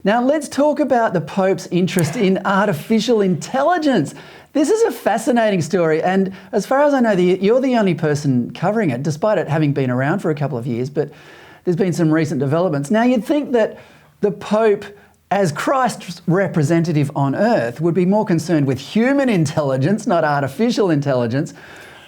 Now let's talk about the Pope's interest in artificial intelligence. This is a fascinating story, and as far as I know, you're the only person covering it, despite it having been around for a couple of years, but there's been some recent developments. Now you'd think that the Pope, as Christ's representative on earth, would be more concerned with human intelligence, not artificial intelligence.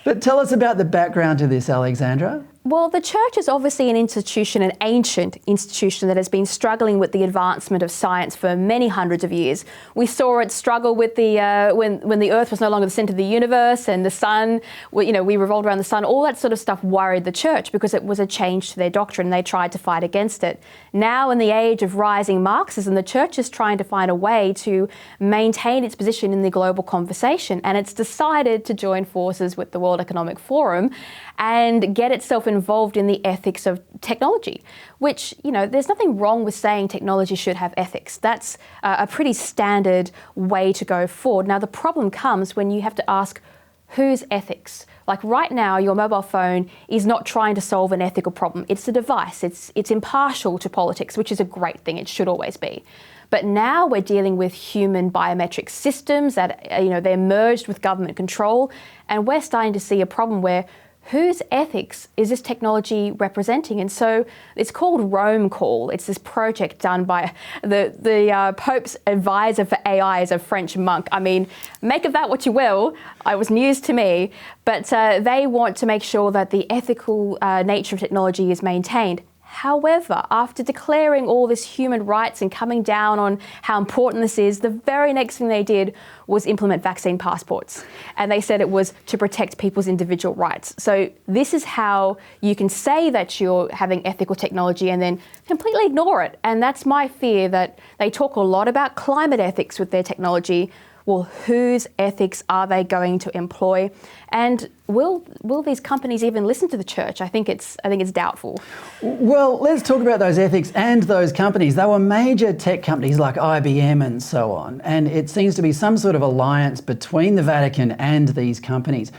But tell us about the background to this, Alexandra. Well, the church is obviously an institution, an ancient institution that has been struggling with the advancement of science for many hundreds of years. We saw it struggle with the when the earth was no longer the centre of the universe and the sun, we revolved around the sun. All that sort of stuff worried the church because it was a change to their doctrine. They tried to fight against it. Now, in the age of rising Marxism, the church is trying to find a way to maintain its position in the global conversation, and it's decided to join forces with the World Economic Forum and get itself involved in the ethics of technology, which, there's nothing wrong with saying technology should have ethics. That's a pretty standard way to go forward. Now, the problem comes when you have to ask, whose ethics? Like right now, your mobile phone is not trying to solve an ethical problem. It's a device. It's impartial to politics, which is a great thing. It should always be. But now we're dealing with human biometric systems that, they're merged with government control. And we're starting to see a problem where whose ethics is this technology representing? And so it's called Rome Call. It's this project done by the Pope's advisor for AI is a French monk. I mean, make of that what you will. It was news to me. But they want to make sure that the ethical nature of technology is maintained. However, after declaring all this human rights and coming down on how important this is, the very next thing they did was implement vaccine passports. And they said it was to protect people's individual rights. So this is how you can say that you're having ethical technology and then completely ignore it. And that's my fear, that they talk a lot about climate ethics with their technology. Well, whose ethics are they going to employ? And will these companies even listen to the church? I think it's doubtful. Well, let's talk about those ethics and those companies. They were major tech companies like IBM and so on, and it seems to be some sort of alliance between the Vatican and these companies.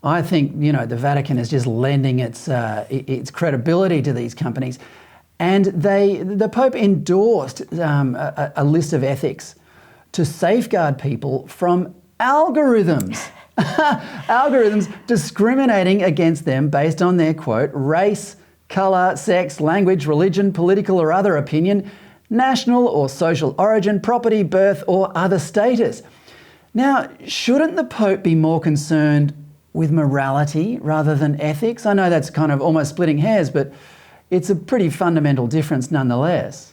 I think, the Vatican is just lending its credibility to these companies, and the Pope endorsed a list of ethics to safeguard people from algorithms. Algorithms discriminating against them based on their, quote, race, colour, sex, language, religion, political or other opinion, national or social origin, property, birth or other status. Now, shouldn't the Pope be more concerned with morality rather than ethics? I know that's kind of almost splitting hairs, but it's a pretty fundamental difference nonetheless.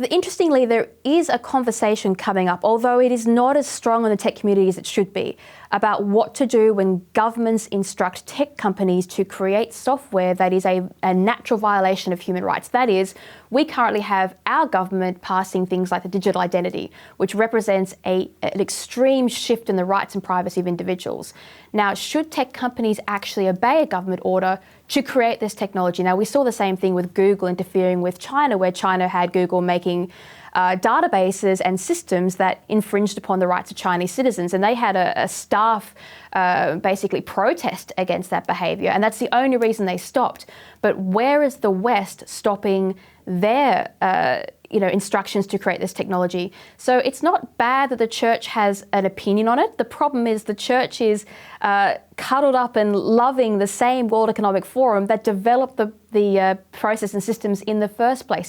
Interestingly, there is a conversation coming up, although it is not as strong in the tech community as it should be, about what to do when governments instruct tech companies to create software that is a natural violation of human rights. That is, we currently have our government passing things like the digital identity, which represents an extreme shift in the rights and privacy of individuals. Now, should tech companies actually obey a government order to create this technology? Now, we saw the same thing with Google interfering with China, where China had Google making databases and systems that infringed upon the rights of Chinese citizens. And they had a staff basically protest against that behaviour. And that's the only reason they stopped. But where is the West stopping their instructions to create this technology? So it's not bad that the church has an opinion on it. The problem is the church is cuddled up and loving the same World Economic Forum that developed the process and systems in the first place.